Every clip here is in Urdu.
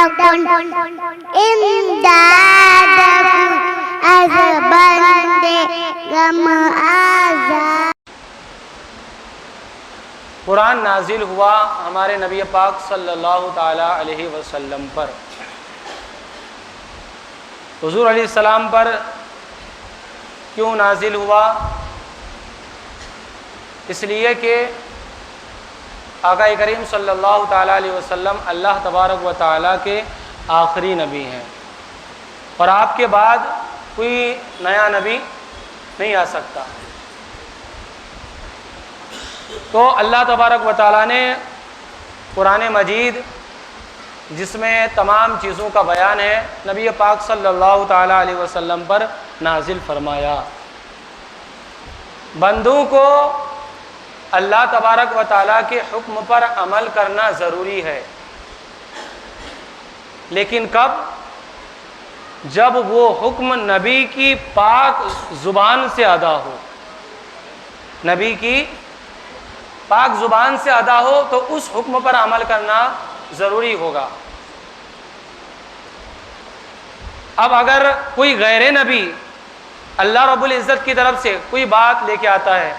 تکن امدادکم از بندگان آزاد۔ قرآن نازل ہوا ہمارے نبی پاک صلی اللہ تعالیٰ علیہ وسلم پر۔ حضور علیہ السلام پر کیوں نازل ہوا؟ اس لیے کہ آقا کریم صلی اللہ تعالیٰ علیہ وسلم اللہ تبارک و تعالیٰ کے آخری نبی ہیں، اور آپ کے بعد کوئی نیا نبی نہیں آ سکتا۔ تو اللہ تبارک و تعالیٰ نے قرآن مجید، جس میں تمام چیزوں کا بیان ہے، نبی پاک صلی اللہ تعالیٰ علیہ وسلم پر نازل فرمایا۔ بندوں کو اللہ تبارک و تعالیٰ کے حکم پر عمل کرنا ضروری ہے، لیکن کب؟ جب وہ حکم نبی کی پاک زبان سے ادا ہو، نبی کی پاک زبان سے ادا ہو تو اس حکم پر عمل کرنا ضروری ہوگا۔ اب اگر کوئی غیر نبی اللہ رب العزت کی طرف سے کوئی بات لے کے آتا ہے،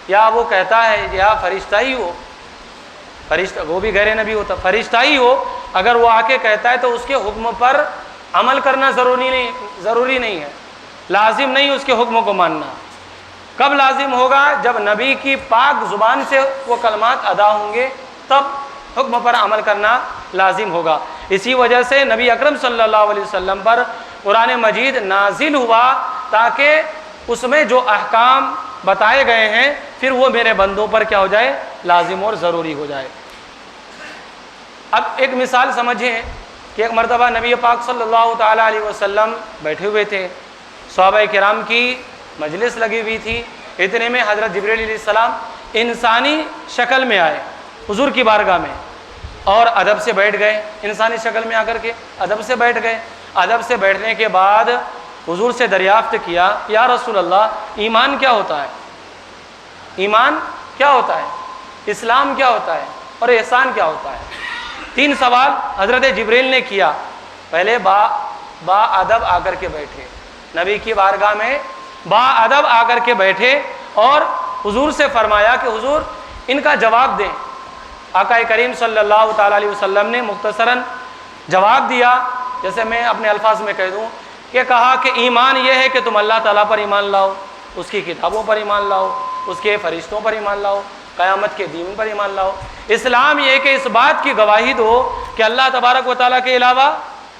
یا وہ کہتا ہے یا فرشتہ ہی ہو، فرشتہ وہ بھی غیر نبی ہوتا، فرشتہ ہی ہو، اگر وہ آ کے کہتا ہے تو اس کے حکم پر عمل کرنا ضروری نہیں ہے، لازم نہیں اس کے حکم کو ماننا۔ کب لازم ہوگا؟ جب نبی کی پاک زبان سے وہ کلمات ادا ہوں گے، تب حکم پر عمل کرنا لازم ہوگا۔ اسی وجہ سے نبی اکرم صلی اللہ علیہ وسلم پر قرآن مجید نازل ہوا، تاکہ اس میں جو احکام بتائے گئے ہیں پھر وہ میرے بندوں پر کیا ہو جائے؟ لازم اور ضروری ہو جائے۔ اب ایک مثال سمجھیں کہ ایک مرتبہ نبی پاک صلی اللہ تعالیٰ علیہ وسلم بیٹھے ہوئے تھے، صحابہ کرام کی مجلس لگی ہوئی تھی، اتنے میں حضرت جبریل علیہ السلام انسانی شکل میں آئے حضور کی بارگاہ میں، اور ادب سے بیٹھ گئے، انسانی شکل میں آ کر کے ادب سے بیٹھ گئے۔ ادب سے بیٹھنے کے بعد حضور سے دریافت کیا، یا رسول اللہ ایمان کیا ہوتا ہے؟ ایمان کیا ہوتا ہے؟ اسلام کیا ہوتا ہے؟ اور احسان کیا ہوتا ہے؟ 3 سوال حضرت جبریل نے کیا۔ پہلے با ادب آ کر کے بیٹھے، نبی کی بارگاہ میں با ادب آ کر کے بیٹھے، اور حضور سے فرمایا کہ حضور ان کا جواب دیں۔ آقا کریم صلی اللہ تعالیٰ علیہ وسلم نے مختصراً جواب دیا، جیسے میں اپنے الفاظ میں کہہ دوں کہ کہا کہ ایمان یہ ہے کہ تم اللہ تعالیٰ پر ایمان لاؤ، اس کی کتابوں پر ایمان لاؤ، اس کے فرشتوں پر ایمان لاؤ، قیامت کے دین پر ایمان لاؤ۔ اسلام یہ ہے کہ اس بات کی گواہی دو کہ اللہ تبارک و تعالیٰ کے علاوہ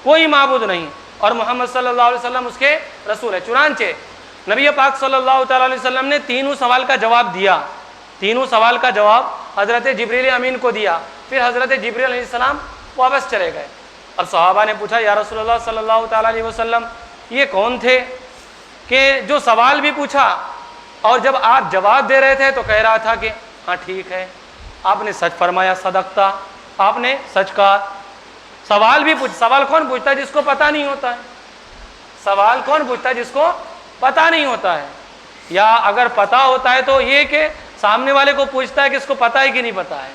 کوئی معبود نہیں، اور محمد صلی اللہ علیہ وسلم اس کے رسول ہے۔ چنانچہ نبی پاک صلی اللہ تعالیٰ علیہ وسلم نے تینوں سوال کا جواب دیا، تینوں سوال کا جواب حضرت جبریل امین کو دیا۔ پھر حضرت جبریل علیہ السلام واپس چلے گئے، اور صحابہ نے پوچھا یا رسول اللہ صلی اللہ تعالیٰ علیہ وسلم یہ کون تھے کہ جو سوال بھی پوچھا اور جب آپ جواب دے رہے تھے تو کہہ رہا تھا کہ ہاں ٹھیک ہے، آپ نے سچ فرمایا، صدقتا، آپ نے سچ کہا۔ سوال بھی سوال کون پوچھتا ہے جس کو پتہ نہیں ہوتا ہے؟ سوال کون پوچھتا ہے جس کو پتہ نہیں ہوتا ہے؟ یا اگر پتہ ہوتا ہے تو یہ کہ سامنے والے کو پوچھتا ہے کہ اس کو پتہ ہے کہ نہیں پتہ ہے،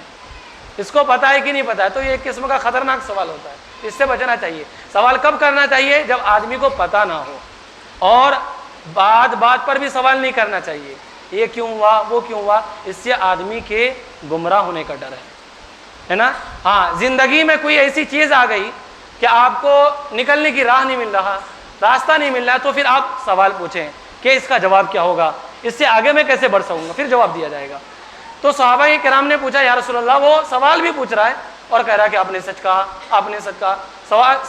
اس کو پتہ ہے کہ نہیں پتہ ہے، تو یہ ایک قسم کا خطرناک سوال ہوتا ہے، اس سے بچنا چاہیے۔ سوال کب کرنا چاہیے؟ جب آدمی کو پتہ نہ ہو، اور بات پر بھی سوال نہیں کرنا چاہیے، یہ کیوں ہوا، وہ کیوں ہوا، اس سے آدمی کے گمراہ ہونے کا ڈر ہے نا۔ ہاں، زندگی میں کوئی ایسی چیز آ گئی کہ آپ کو نکلنے کی راہ نہیں مل رہا، راستہ نہیں مل رہا، تو پھر آپ سوال پوچھیں کہ اس کا جواب کیا ہوگا، اس سے آگے میں کیسے بڑھ سکوں گا، پھر جواب دیا جائے گا۔ تو صحابہ کرام نے پوچھا یا رسول اللہ، وہ سوال بھی پوچھ رہا ہے اور کہہ رہا ہے کہ آپ نے سچ کہا، آپ نے سچ کہا،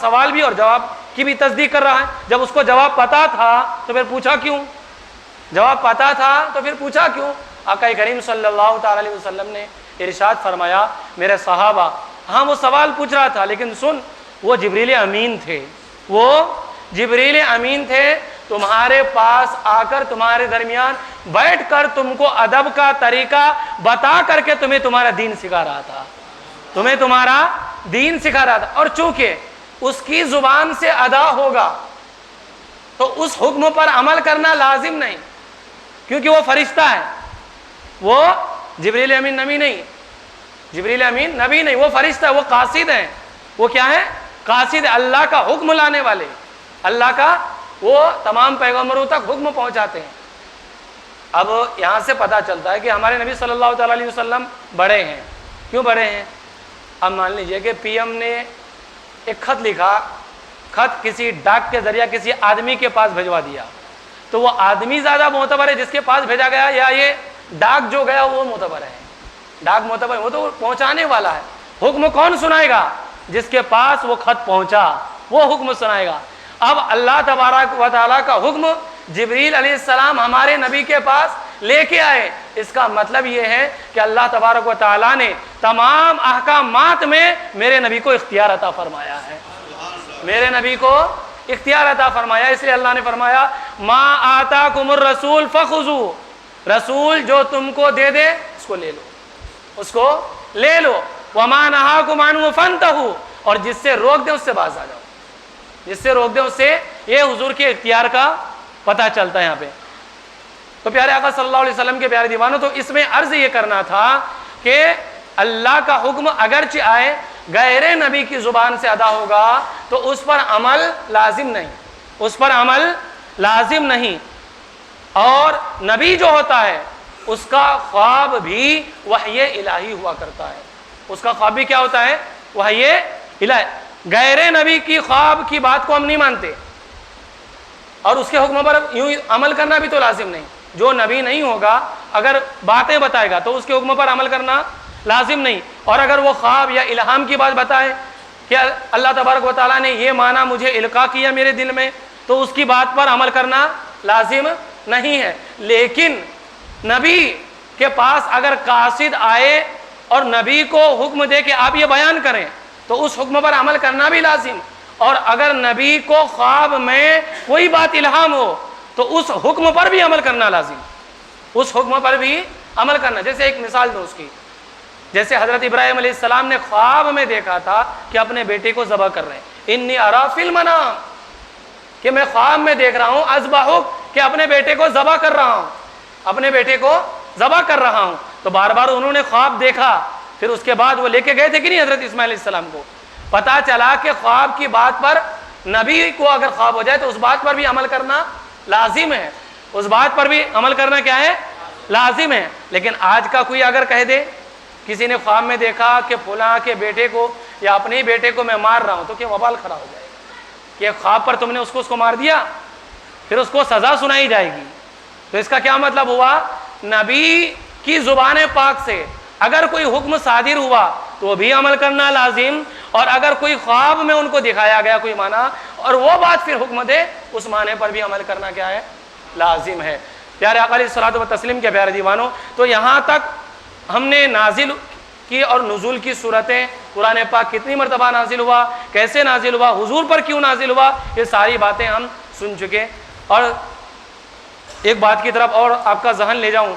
سوال بھی اور جواب کی بھی تصدیق کر رہا ہے۔ جب اس کو جواب پتا تھا تو پھر پوچھا کیوں؟ جواب پتا تھا تو پھر پوچھا کیوں؟ آقا کریم صلی اللہ تعالیٰ علیہ وسلم نے ارشاد فرمایا میرے صحابہ، ہاں وہ سوال پوچھ رہا تھا لیکن سن، وہ جبریل امین تھے، وہ جبریل امین تھے، تمہارے پاس آ کر تمہارے درمیان بیٹھ کر تم کو ادب کا طریقہ بتا کر کے تمہیں تمہارا دین سکھا رہا تھا، تمہیں تمہارا دین سکھا رہا تھا۔ اور چونکہ اس کی زبان سے ادا ہوگا تو اس حکم پر عمل کرنا لازم نہیں، کیونکہ وہ فرشتہ ہے، وہ جبریل امین نبی نہیں، جبریل امین نبی نہیں، وہ فرشتہ ہے، وہ قاصد ہیں، وہ کیا ہے؟ قاصد اللہ کا حکم لانے والے، اللہ کا وہ تمام پیغمبروں تک حکم پہنچاتے ہیں۔ اب یہاں سے پتہ چلتا ہے کہ ہمارے نبی صلی اللہ تعالیٰ علیہ وسلم بڑے ہیں۔ کیوں بڑے ہیں؟ اب مان لیجئے کہ پی ایم نے ایک خط لکھا، خط کسی ڈاک کے ذریعہ کسی آدمی کے پاس بھجوا دیا، تو وہ آدمی زیادہ معتبر ہے جس کے پاس بھیجا گیا، یا یہ ڈاک جو گیا وہ معتبر ہے؟ ڈاک معتبر، وہ تو پہنچانے والا ہے۔ حکم کون سنائے گا؟ جس کے پاس وہ خط پہنچا وہ حکم سنائے گا۔ اب اللہ تبارک و تعالیٰ کا حکم جبریل علیہ السلام ہمارے نبی کے پاس لے کے آئے، اس کا مطلب یہ ہے کہ اللہ تبارک و تعالیٰ نے تمام احکامات میں میرے نبی کو اختیار عطا فرمایا ہے، میرے نبی کو اختیار عطا فرمایا۔ اس لیے اللہ نے فرمایا ما آتاکم الرسول فخذوا، رسول جو تم کو دے دے اس کو لے لو، اس کو لے لو، وما نہاکم عنہ فانتہوا، اور جس سے روک دے اس سے باز آ جاؤ، جس سے روک دے اس سے۔ یہ حضور کے اختیار کا پتہ چلتا ہے یہاں پہ۔ تو پیارے آقا صلی اللہ علیہ وسلم کے پیارے دیوانوں، تو اس میں عرض یہ کرنا تھا کہ اللہ کا حکم اگرچہ آئے غیر نبی کی زبان سے ادا ہوگا تو اس پر عمل لازم نہیں، اس پر عمل لازم نہیں۔ اور نبی جو ہوتا ہے اس کا خواب بھی وحی الہی ہوا کرتا ہے، اس کا خواب بھی کیا ہوتا ہے؟ وحی الہی۔ غیر نبی کی خواب کی بات کو ہم نہیں مانتے، اور اس کے حکم پر یوں عمل کرنا بھی تو لازم نہیں۔ جو نبی نہیں ہوگا اگر باتیں بتائے گا تو اس کے حکم پر عمل کرنا لازم نہیں، اور اگر وہ خواب یا الہام کی بات بتائے کہ اللہ تبارک و تعالیٰ نے یہ معنی مجھے القاء کیا میرے دل میں، تو اس کی بات پر عمل کرنا لازم نہیں ہے۔ لیکن نبی کے پاس اگر قاصد آئے اور نبی کو حکم دے کہ آپ یہ بیان کریں تو اس حکم پر عمل کرنا بھی لازم، اور اگر نبی کو خواب میں کوئی بات الہام ہو تو اس حکم پر بھی عمل کرنا لازم، اس حکم پر بھی عمل کرنا۔ جیسے ایک مثال دو اس کی، جیسے حضرت ابراہیم علیہ السلام نے خواب میں دیکھا تھا کہ اپنے بیٹے کو ذبح کر رہے ہیں، انی ارا فی المنام، کہ میں خواب میں دیکھ رہا ہوں اذبحک، کہ اپنے بیٹے کو ذبح کر رہا ہوں، اپنے بیٹے کو ذبح کر رہا ہوں۔ تو بار بار انہوں نے خواب دیکھا، پھر اس کے بعد وہ لے کے گئے تھے کہ نہیں حضرت اسماعیل علیہ السلام کو؟ پتا چلا کہ خواب کی بات پر نبی کو اگر خواب ہو جائے تو اس بات پر بھی عمل کرنا لازم ہے، اس بات پر بھی عمل کرنا کیا ہے؟ لازم ہے۔ لیکن آج کا کوئی اگر کہہ دے، کسی نے خواب میں دیکھا کہ فلاں کے بیٹے کو یا اپنے ہی بیٹے کو میں مار رہا ہوں، تو کیا وبال کھڑا ہو جائے گا کہ خواب پر تم نے اس کو مار دیا، پھر اس کو سزا سنائی جائے گی۔ تو اس کا کیا مطلب ہوا؟ نبی کی زبان پاک سے اگر کوئی حکم صادر ہوا تو وہ بھی عمل کرنا لازم، اور اگر کوئی خواب میں ان کو دکھایا گیا کوئی معنی اور وہ بات پھر حکم دے، اس معنی پر بھی عمل کرنا کیا ہے؟ لازم ہے۔ پیارے آقا علیہ الصلوۃ والتسلیم کے پیارے دیوانوں، تو یہاں تک ہم نے نازل کی اور نزول کی صورتیں، قرآن پاک کتنی مرتبہ نازل ہوا، کیسے نازل ہوا، حضور پر کیوں نازل ہوا، یہ ساری باتیں ہم سن چکے۔ اور ایک بات کی طرف اور آپ کا ذہن لے جاؤں،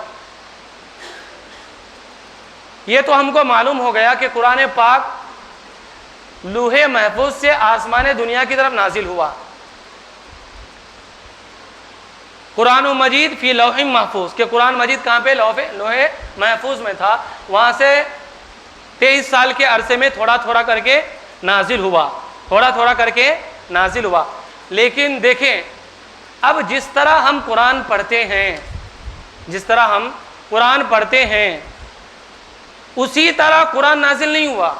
یہ تو ہم کو معلوم ہو گیا کہ قرآن پاک لوح محفوظ سے آسمان دنیا کی طرف نازل ہوا۔ قرآن مجید فی لوح محفوظ، کہ قرآن مجید کہاں پہ؟ لوح محفوظ میں تھا، وہاں سے 23 سال کے عرصے میں تھوڑا تھوڑا کر کے نازل ہوا، تھوڑا تھوڑا کر کے نازل ہوا۔ لیکن دیکھیں، اب جس طرح ہم قرآن پڑھتے ہیں، جس طرح ہم قرآن پڑھتے ہیں اسی طرح قرآن نازل نہیں ہوا،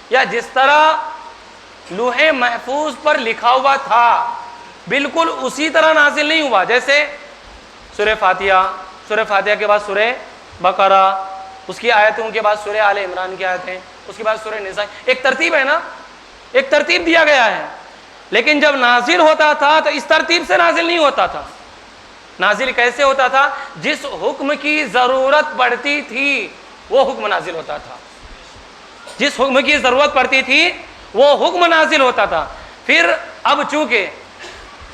یا جس طرح لوح محفوظ پر لکھا ہوا تھا بالکل اسی طرح نازل نہیں ہوا۔ جیسے سورہ فاتحہ کے بعد سورہ بقرہ، اس کی آیتوں کے بعد سورہ آل عمران کی آیتیں، اس کے بعد سورہ نساء، ایک ترتیب ہے نا، ایک ترتیب دیا گیا ہے۔ لیکن جب نازل ہوتا تھا تو اس ترتیب سے نازل نہیں ہوتا تھا۔ نازل کیسے ہوتا تھا؟ جس حکم کی ضرورت پڑتی تھی وہ حکم نازل ہوتا تھا، جس حکم کی ضرورت پڑتی تھی وہ حکم نازل ہوتا تھا۔ پھر اب چونکہ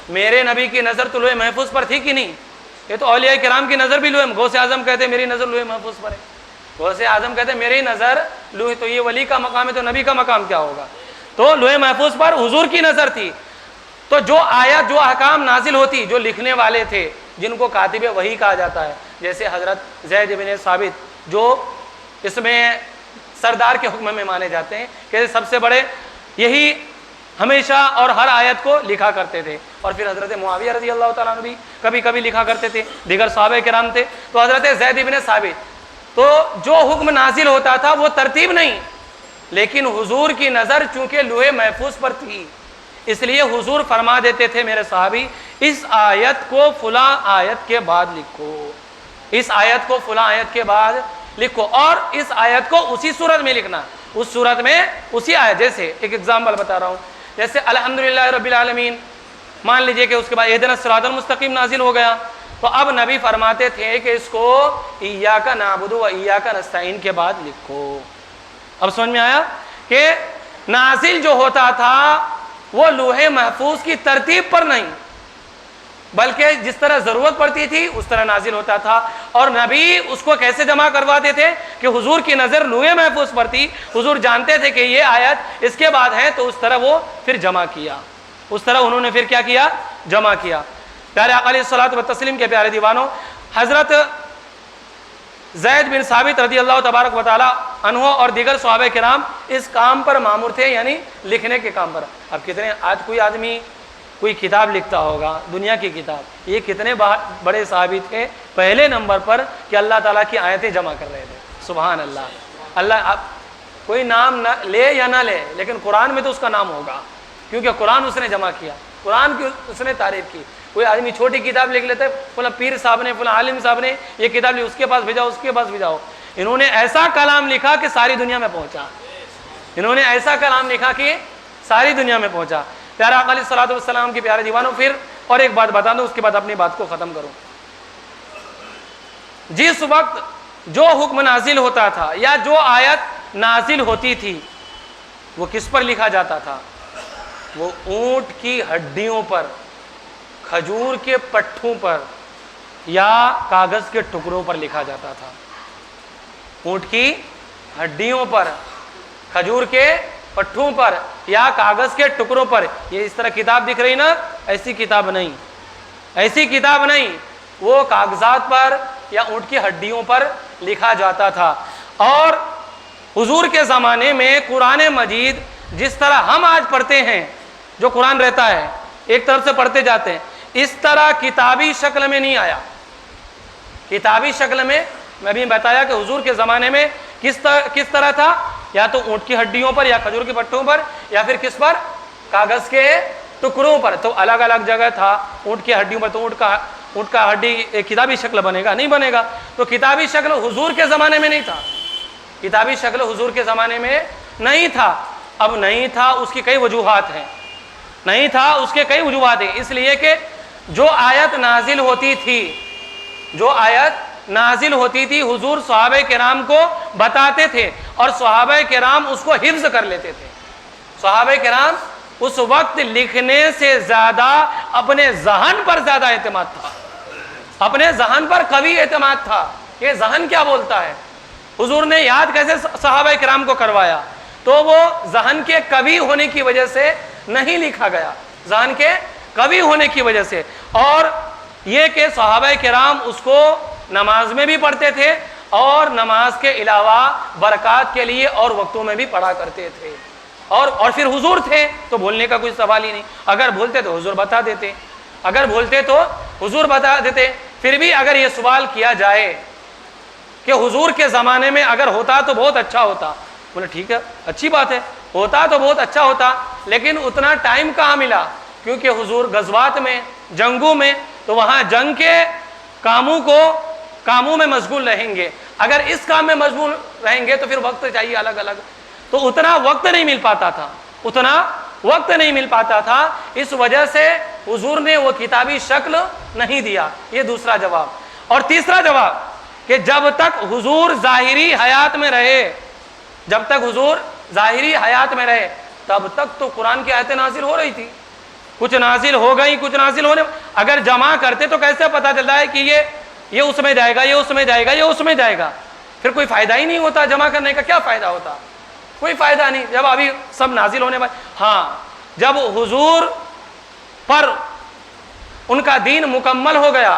میرے نبی کی نظر تو لوح محفوظ پر تھی کہ نہیں، یہ تو اولیاء کرام کی نظر بھی غوث اعظم کہتے میری نظر لوح محفوظ پر ہے، غوث اعظم کہتے میری نظر لوح، تو یہ ولی کا مقام ہے تو نبی کا مقام کیا ہوگا؟ تو لوح محفوظ پر حضور کی نظر تھی۔ تو جو آیات، جو احکام نازل ہوتی، جو لکھنے والے تھے جن کو کاتب وحی کہا جاتا ہے، جیسے حضرت زید بن ثابت جو اس میں سردار کے حکم میں مانے جاتے ہیں کہ سب سے بڑے یہی ہمیشہ اور ہر آیت کو لکھا کرتے تھے. اور پھر حضرت معاویہ رضی اللہ تعالیٰ عنہ بھی کبھی کبھی لکھا کرتے تھے, دیگر صحابہ کرام تھے. تو حضرت زید بن ثابت, تو جو حکم نازل ہوتا تھا وہ ترتیب نہیں, لیکن حضور کی نظر چونکہ لوح محفوظ پر تھی, اس لیے حضور فرما دیتے تھے میرے صحابی اس آیت کو فلاں آیت کے بعد لکھو, اس آیت کو فلاں آیت کے بعد لکھو, اور اس آیت کو اسی صورت میں لکھنا, اس صورت میں اسی آیت. جیسے ایک ایگزامپل بتا رہا ہوں, جیسے الحمدللہ رب العالمین, مان لیجئے کہ اس کے بعد اہدنا الصراط المستقیم نازل ہو گیا, تو اب نبی فرماتے تھے کہ اس کو ایاک نعبد و ایاک نستعین کے بعد لکھو. اب سمجھ میں آیا کہ نازل جو ہوتا تھا وہ لوح محفوظ کی ترتیب پر نہیں, بلکہ جس طرح ضرورت پڑتی تھی اس طرح نازل ہوتا تھا. اور نبی اس کو کیسے جمع کرواتے تھے کہ حضور کی نظر لوح محفوظ پر تھی, حضور جانتے تھے کہ یہ آیت اس کے بعد ہے, تو اس طرح وہ پھر جمع کیا, اس طرح انہوں نے پھر کیا کیا, جمع کیا. پیارے آقا علیہ الصلوۃ والتسلیم کے پیارے دیوانوں, حضرت زید بن ثابت رضی اللہ تبارک و تعالی عنہ اور دیگر صحابہ کرام اس کام پر مامور تھے, یعنی لکھنے کے کام پر. اب کتنے آج کوئی آدمی کوئی کتاب لکھتا ہوگا, دنیا کی کتاب, یہ کتنے بڑے صحابی تھے پہلے نمبر پر کہ اللہ تعالیٰ کی آیتیں جمع کر رہے تھے. سبحان اللہ. اللہ اب کوئی نام نہ لے یا نہ لے, لیکن قرآن میں تو اس کا نام ہوگا, کیونکہ قرآن اس نے جمع کیا, قرآن کی اس نے تعریف کی. کوئی آدمی چھوٹی کتاب لکھ لیتا ہے, فلاں پیر صاحب نے, فلاں عالم صاحب نے یہ کتاب لی, اس کے پاس بھیجاؤ, اس کے پاس بھیجاؤ. انہوں نے ایسا کلام لکھا کہ ساری دنیا میں پہنچا, انہوں نے ایسا کلام لکھا کہ ساری دنیا میں پہنچا. پیارے آقا علیہ الصلوۃ والسلام کے پیارے دیوانوں, پھر اور ایک بات بتا دوں, اس کے بعد اپنی بات کو ختم کروں. جس وقت جو حکم نازل ہوتا تھا یا جو آیت نازل ہوتی تھی وہ کس پر لکھا جاتا تھا؟ وہ اونٹ کی ہڈیوں پر, کھجور کے پٹھوں پر یا کاغذ کے ٹکڑوں پر لکھا جاتا تھا. اونٹ کی ہڈیوں پر, کھجور کے پٹھوں پر یا کاغذ کے ٹکڑوں پر. یہ اس طرح کتاب دکھ رہی نا, ایسی کتاب نہیں, ایسی کتاب نہیں, وہ کاغذات پر یا اونٹ کی ہڈیوں پر لکھا جاتا تھا. اور حضور کے زمانے میں قرآن مجید جس طرح ہم آج پڑھتے ہیں, جو قرآن رہتا ہے ایک طرف سے پڑھتے جاتے ہیں, اس طرح کتابی شکل میں نہیں آیا. کتابی شکل میں میں بھی بتایا کہ حضور کے زمانے میں کس طرح تھا, یا تو اونٹ کی ہڈیوں پر یا کھجور کے پٹھوں پر, یا پھر کس پر, کاغذ کے ٹکڑوں پر. تو الگ الگ جگہ تھا. اونٹ کی ہڈیوں پر تو اونٹ کا ہڈی کتابی شکل بنے گا, نہیں بنے گا. تو کتابی شکل حضور کے زمانے میں نہیں تھا, کتابی شکل حضور کے زمانے میں نہیں تھا. اب نہیں تھا, اس کی کئی وجوہات ہیں, نہیں تھا اس کے کئی وجوہات ہیں. اس لیے کہ جو آیت نازل ہوتی تھی, جو آیت نازل ہوتی تھی, حضور صحابہ کرام کو بتاتے تھے اور صحابہ کرام اس کو حفظ کر لیتے تھے. صحابہ کرام اس وقت لکھنے سے زیادہ اپنے ذہن پر زیادہ اعتماد تھا, اپنے ذہن پر قوی اعتماد تھا کہ ذہن کیا بولتا ہے. حضور نے یاد کیسے صحابہ کرام کو کروایا, تو وہ ذہن کے قوی ہونے کی وجہ سے نہیں لکھا گیا, ذہن کے قوی ہونے کی وجہ سے. اور یہ کہ صحابہ کرام اس کو نماز میں بھی پڑھتے تھے اور نماز کے علاوہ برکات کے لیے اور وقتوں میں بھی پڑھا کرتے تھے. اور پھر حضور تھے تو بھولنے کا کوئی سوال ہی نہیں. اگر بھولتے تو حضور بتا دیتے, اگر بھولتے تو حضور بتا دیتے. پھر بھی اگر یہ سوال کیا جائے کہ حضور کے زمانے میں اگر ہوتا تو بہت اچھا ہوتا, بولے ٹھیک ہے, اچھی بات ہے, ہوتا تو بہت اچھا ہوتا, لیکن اتنا ٹائم کہاں ملا, کیونکہ حضور غزوات میں, جنگوں میں, تو وہاں جنگ کے کاموں میں مشغول رہیں گے. اگر اس کام میں مشغول رہیں گے تو پھر وقت چاہیے الگ الگ, تو اتنا وقت نہیں مل پاتا تھا, اتنا وقت نہیں مل پاتا تھا. اس وجہ سے حضور نے وہ کتابی شکل نہیں دیا. یہ دوسرا جواب. اور تیسرا جواب کہ جب تک حضور ظاہری حیات میں رہے, جب تک حضور ظاہری حیات میں رہے, تب تک تو قرآن کی آیتیں نازل ہو رہی تھی. کچھ نازل ہو گئی, کچھ نازل ہونے, اگر جمع کرتے تو کیسے پتا چلتا ہے کہ یہ اس میں جائے گا, یہ اس میں جائے گا, یہ اس میں جائے گا. پھر کوئی فائدہ ہی نہیں ہوتا جمع کرنے کا. کیا فائدہ ہوتا, کوئی فائدہ نہیں. جب ابھی سب نازل ہونے والے, ہاں جب حضور پر ان کا دین مکمل ہو گیا,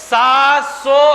700